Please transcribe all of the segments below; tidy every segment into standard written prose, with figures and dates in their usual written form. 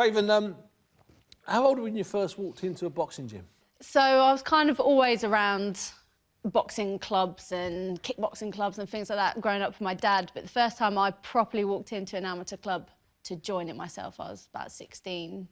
Raven, how old were you when you first walked into a boxing gym? So I was kind of always around boxing clubs and kickboxing clubs and things like that growing up with my dad, but the first time I properly walked into an amateur club to join it myself, I was about 16.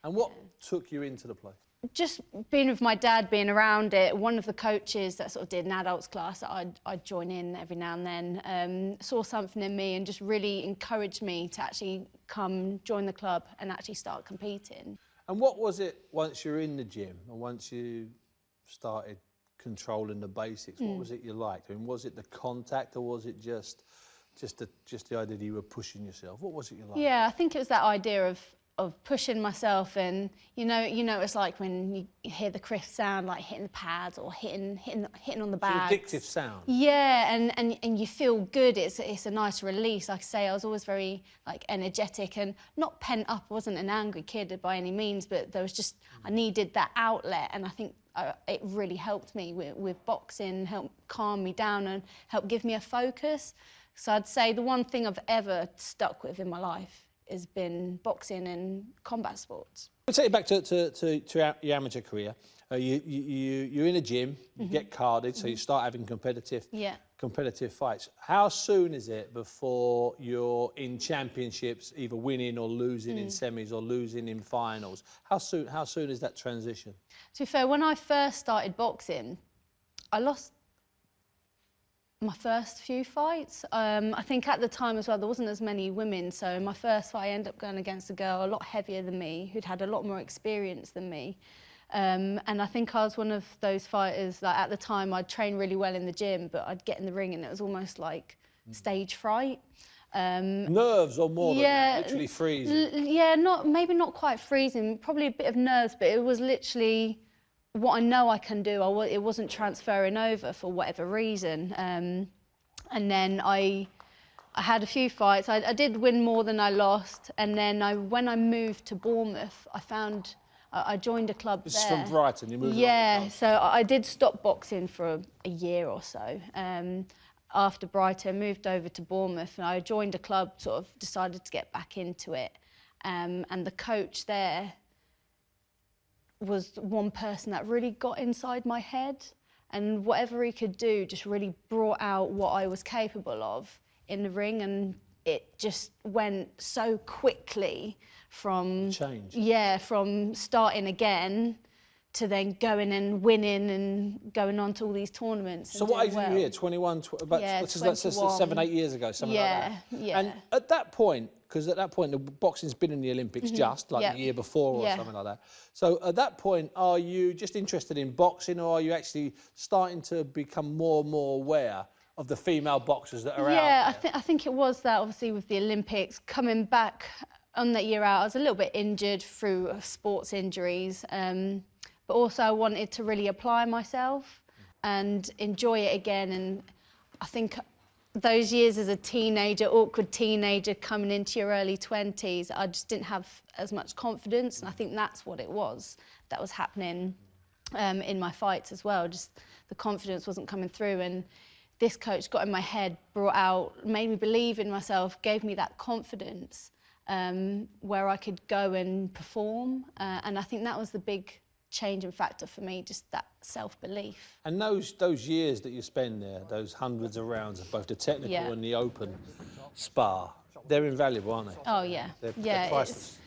And what took you into the place? Just being with my dad, being around it, one of the coaches that sort of did an adults class that I'd join in every now and then, saw something in me and just really encouraged me to actually come join the club and actually start competing. And what was it once you're in the gym and once you started controlling the basics, what was it you liked? I mean, was it the contact or was it just the idea that you were pushing yourself? What was it you liked? Yeah, I think it was that idea of pushing myself, and you know it's like when you hear the crisp sound, like hitting the pads or hitting on the bags. It's an addictive sound. Yeah, and you feel good. It's a nice release. Like I say, I was always very like energetic and not pent up. I wasn't an angry kid by any means, but there was just I needed that outlet, and I think it really helped me with boxing, helped calm me down and helped give me a focus. So I'd say the one thing I've ever stuck with in my life has been boxing and combat sports. I'll take you back to your amateur career. You're in a gym, you get carded, so you start having competitive fights. How soon is it before you're in championships, either winning or losing in semis or losing in finals? How soon is that transition? To be fair, when I first started boxing, I lost my first few fights. I think at the time as well, there wasn't as many women, so my first fight I ended up going against a girl a lot heavier than me, who'd had a lot more experience than me. And I think I was one of those fighters, like at the time I'd train really well in the gym, but I'd get in the ring and it was almost like stage fright. Nerves or more than that, literally freezing? Yeah, maybe not quite freezing, probably a bit of nerves, but it was literally what I know I can do. It wasn't transferring over for whatever reason. And then I had a few fights. I did win more than I lost. And then when I moved to Bournemouth, I joined a club there. This is from Brighton, you moved on. Yeah, so I did stop boxing for a year or so. After Brighton, moved over to Bournemouth and I joined a club, sort of decided to get back into it. And the coach there was one person that really got inside my head, and whatever he could do just really brought out what I was capable of in the ring, and it just went so quickly from from starting again to then going and winning and going on to all these tournaments. So what age were you here? 21, that's 7, 8 years ago, something like that? Yeah. And at that point, because at that point the boxing's been in the Olympics just like the year before or something like that. So at that point, are you just interested in boxing, or are you actually starting to become more and more aware of the female boxers that are out there? Yeah, I think it was that, obviously, with the Olympics. Coming back on that year out, I was a little bit injured through sports injuries, but also I wanted to really apply myself and enjoy it again. And I think those years as a teenager, awkward teenager coming into your early 20s, I just didn't have as much confidence, and I think that's what it was that was happening in my fights as well. Just the confidence wasn't coming through, and this coach got in my head, brought out, made me believe in myself, gave me that confidence where I could go and perform, and I think that was the big changing factor for me, just that self-belief. And those years that you spend there, those hundreds of rounds of both the technical and the open spar, they're invaluable, aren't they? Oh yeah, they're priceless.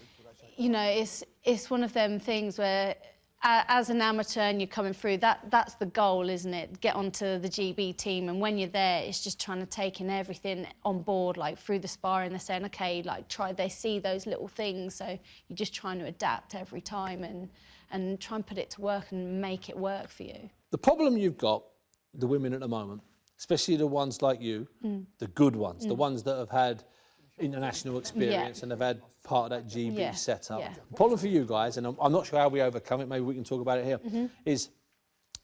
It's one of them things where, as an amateur and you're coming through, that's the goal, isn't it? Get onto the GB team, and when you're there, it's just trying to take in everything on board, like through the sparring. They're saying, okay, like they see those little things, so you're just trying to adapt every time and try and put it to work and make it work for you. The problem you've got, the women at the moment, especially the ones like you, the good ones, the ones that have had international experience and have had part of that GB setup. The problem for you guys, and I'm not sure how we overcome it, maybe we can talk about it here, is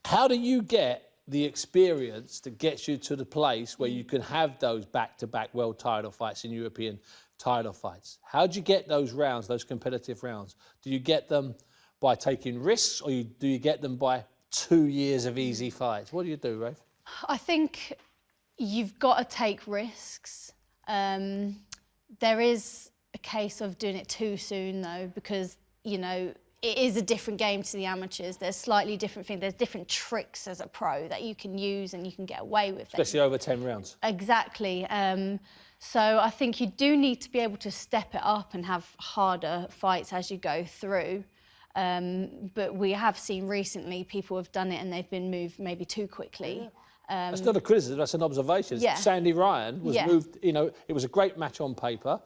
how do you get the experience that gets you to the place where you can have those back-to-back world title fights and European title fights? How do you get those rounds, those competitive rounds? Do you get them by taking risks, or do you get them by 2 years of easy fights? What do you do, Rafe? I think you've got to take risks. There is a case of doing it too soon though, because, you know, it is a different game to the amateurs. There's slightly different things. There's different tricks as a pro that you can use and you can get away with. Especially over 10 rounds. Exactly. So I think you do need to be able to step it up and have harder fights as you go through. But we have seen recently people have done it and they've been moved maybe too quickly. That's not a criticism, that's an observation. Yeah. Sandy Ryan was moved, you know, it was a great match on paper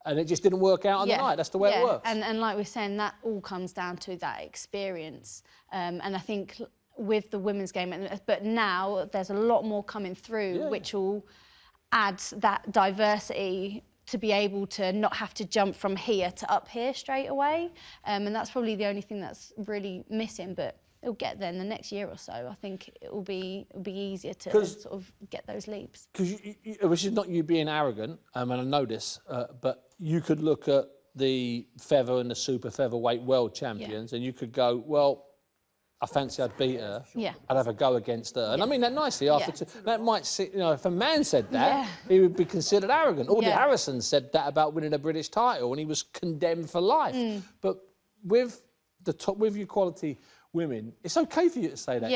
and it just didn't work out on the night. That's the way it works. And like we're saying, that all comes down to that experience. And I think with the women's game, but now there's a lot more coming through, which will add that diversity to be able to not have to jump from here to up here straight away. And that's probably the only thing that's really missing, but it'll get there in the next year or so. I think it'll be easier to sort of get those leaps. Because which is not you being arrogant, and I know this, but you could look at the feather and the super featherweight world champions and you could go, well, I fancy I'd beat her. Yeah. I'd have a go against her. And I mean that nicely after two. That might sit, you know, if a man said that, he would be considered arrogant. Audley Harrison said that about winning a British title and he was condemned for life. But with your quality women, it's okay for you to say that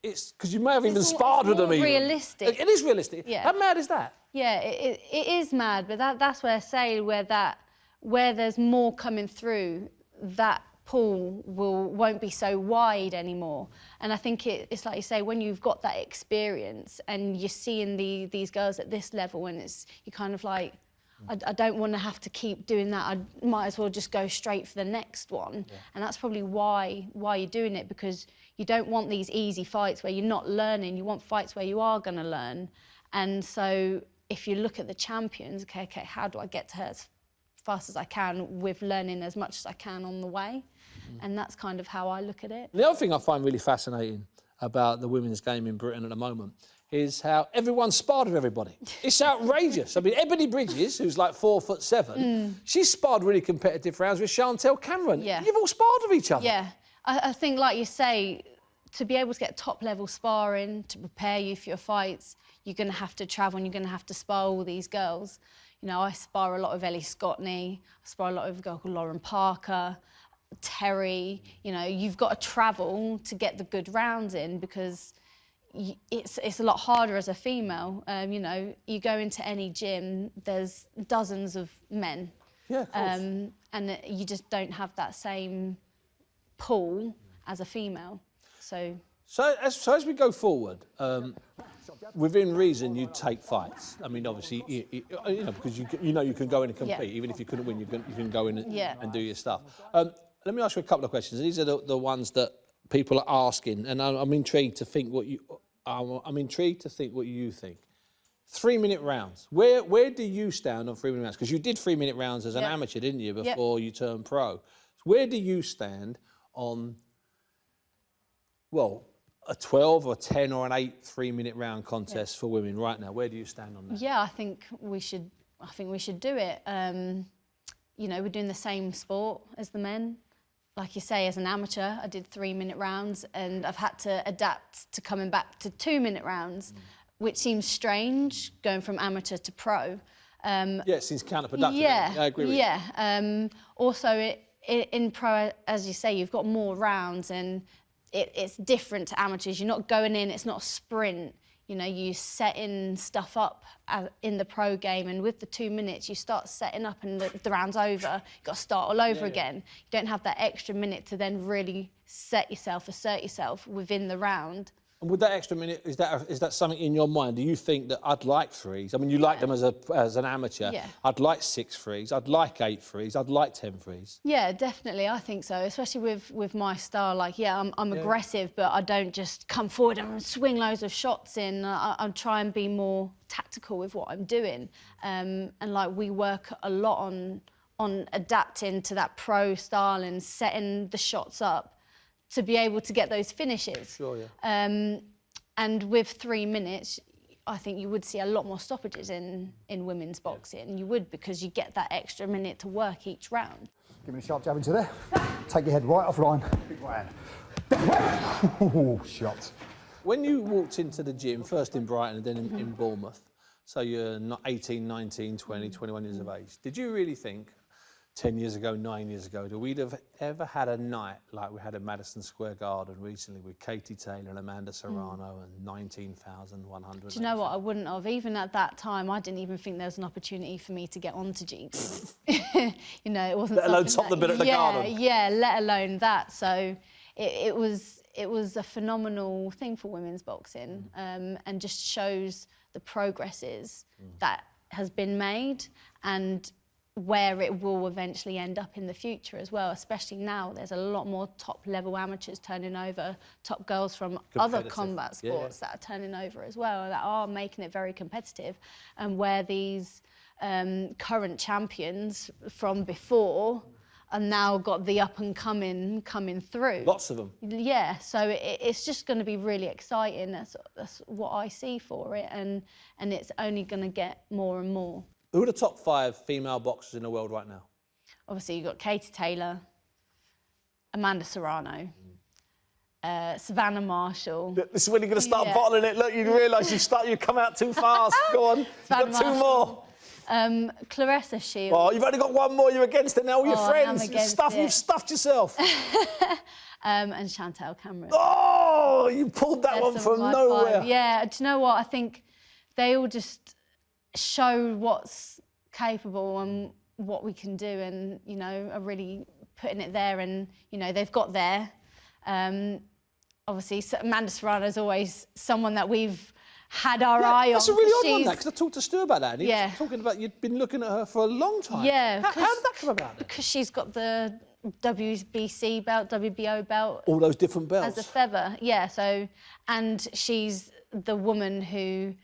because you may have even sparred with them. Even. Realistic. It is realistic. Yeah. How mad is that? Yeah, it is mad, but that's where I say where there's more coming through, that pool won't be so wide anymore. And I think it's like you say, when you've got that experience and you're seeing these girls at this level, and you're kind of like, I don't want to have to keep doing that. I might as well just go straight for the next one. And that's probably why you're doing it, because you don't want these easy fights where you're not learning. You want fights where you are going to learn. And so if you look at the champions, okay, how do I get to her as fast as I can with learning as much as I can on the way? And that's kind of how I look at it. The other thing I find really fascinating about the women's game in Britain at the moment is how everyone's sparred with everybody. It's outrageous. I mean, Ebony Bridges, who's like 4'7", she sparred really competitive rounds with Chantel Cameron. Yeah. You've all sparred with each other. Yeah, I think, like you say, to be able to get top-level sparring, to prepare you for your fights, you're going to have to travel and you're going to have to spar all these girls. You know, I spar a lot of Ellie Scottney, I spar a lot of a girl called Lauren Parker, Terry. You know, you've got to travel to get the good rounds in, because it's a lot harder as a female. You know, you go into any gym, there's dozens of men. Yeah, of course. And you just don't have that same pool as a female. So as we go forward, within reason, you take fights. I mean, obviously, you know, because you know you can go in and compete. Even if you couldn't win, you can go in and do your stuff. Let me ask you a couple of questions. These are the ones that people are asking, and I'm intrigued to think what you. I'm intrigued to think what you think. 3-minute rounds. Where do you stand on 3-minute rounds? Because you did 3-minute rounds as an amateur, didn't you, before you turned pro? Where do you stand on, well, a 12 or 10 or an 8 3-minute round contest for women right now? Where do you stand on that? Yeah, I think we should do it. You know, we're doing the same sport as the men. Like you say, as an amateur, I did 3-minute rounds, and I've had to adapt to coming back to 2-minute rounds, which seems strange, going from amateur to pro. Yeah, it seems counterproductive. Yeah, I agree with you. Yeah. Also, in pro, as you say, you've got more rounds, and it's different to amateurs. You're not going in, it's not a sprint. You know, you setting stuff up in the pro game, and with the 2 minutes, you start setting up and the round's over. You've got to start all over again. You don't have that extra minute to then really assert yourself within the round. And with that extra minute, is that something in your mind? Do you think that I'd like threes? I mean, you like them as an amateur. Yeah. I'd like 6 threes. I'd like 8 threes. I'd like 10 threes. Yeah, definitely. I think so. Especially with my style. Like, I'm aggressive, but I don't just come forward and swing loads of shots in. I try and be more tactical with what I'm doing. And like, we work a lot on adapting to that pro style and setting the shots up to be able to get those finishes. Sure, yeah. And with 3 minutes, I think you would see a lot more stoppages in women's boxing. You would, because you get that extra minute to work each round. Give me a sharp jab into there. Take your head right off line. Big right hand. Ooh, shot. When you walked into the gym, first in Brighton and then in Bournemouth, so you're not 18, 19, 20, 21 years of age, did you really think, 10 years ago, 9 years ago, do we'd have ever had a night like we had at Madison Square Garden recently with Katie Taylor and Amanda Serrano and 19,100? Do you know what? I wouldn't have. Even at that time, I didn't even think there was an opportunity for me to get onto GB. You know, it wasn't. Let alone top the bit at the Garden. Yeah, let alone that. So it was a phenomenal thing for women's boxing, and just shows the progresses that has been made and where it will eventually end up in the future as well, especially now. There's a lot more top-level amateurs turning over, top girls from other combat sports that are turning over as well, that are making it very competitive, and where these current champions from before are now got the up-and-coming coming through. Lots of them. Yeah, so it's just going to be really exciting. That's what I see for it, and it's only going to get more and more. Who are the top 5 female boxers in the world right now? Obviously, you've got Katie Taylor, Amanda Serrano, Savannah Marshall. This is when you're going to start bottling it. Look, you realise you come out too fast. Go on, you've got 2 more. Clarissa Shields. Oh, you've only got 1 more. You're against it now. All your friends. You've stuffed yourself. And Chantel Cameron. Oh, you pulled that one from nowhere. 5. Yeah, do you know what? I think they all just show what's capable and what we can do, and, you know, are really putting it there, and, you know, they've got there. Obviously, Amanda Serrano is always someone that we've had our eye on. That's a really odd one, that, because I talked to Stu about that, and he was talking about you'd been looking at her for a long time. Yeah. How did that come about then? Because she's got the WBC belt, WBO belt. All those different belts. As a feather, yeah. So, and she's the woman who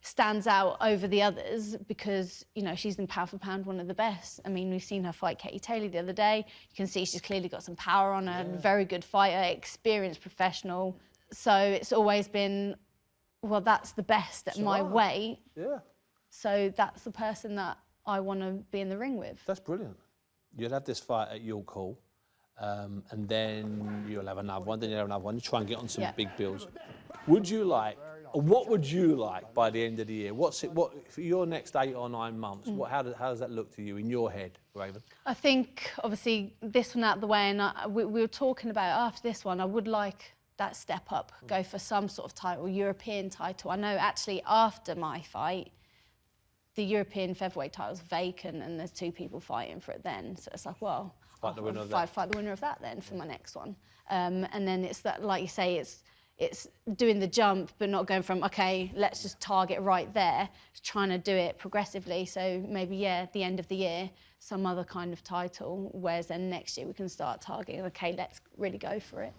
stands out over the others because, you know, she's in pound for pound one of the best. I mean, we've seen her fight Katie Taylor the other day. You can see she's clearly got some power on her, very good fighter, experienced professional. So it's always been, well, that's the best at my weight. Yeah. So that's the person that I want to be in the ring with. That's brilliant. You'll have this fight at York Hall, and then you'll have another one, then you'll have another one. You try and get on some big bills. Would you like, or what would you like by the end of the year? What for your next 8 or 9 months? How does that look to you in your head, Raven? I think obviously this one out of the way, and we were talking about after this one. I would like that step up, go for some sort of title, European title. I know actually after my fight, the European featherweight title's vacant, and there's 2 people fighting for it then. So it's like, well, fight the winner of that then for my next one. And then it's that, like you say, it's doing the jump, but not going from, okay, let's just target right there, trying to do it progressively. So maybe, at the end of the year, some other kind of title, whereas then next year we can start targeting, okay, let's really go for it.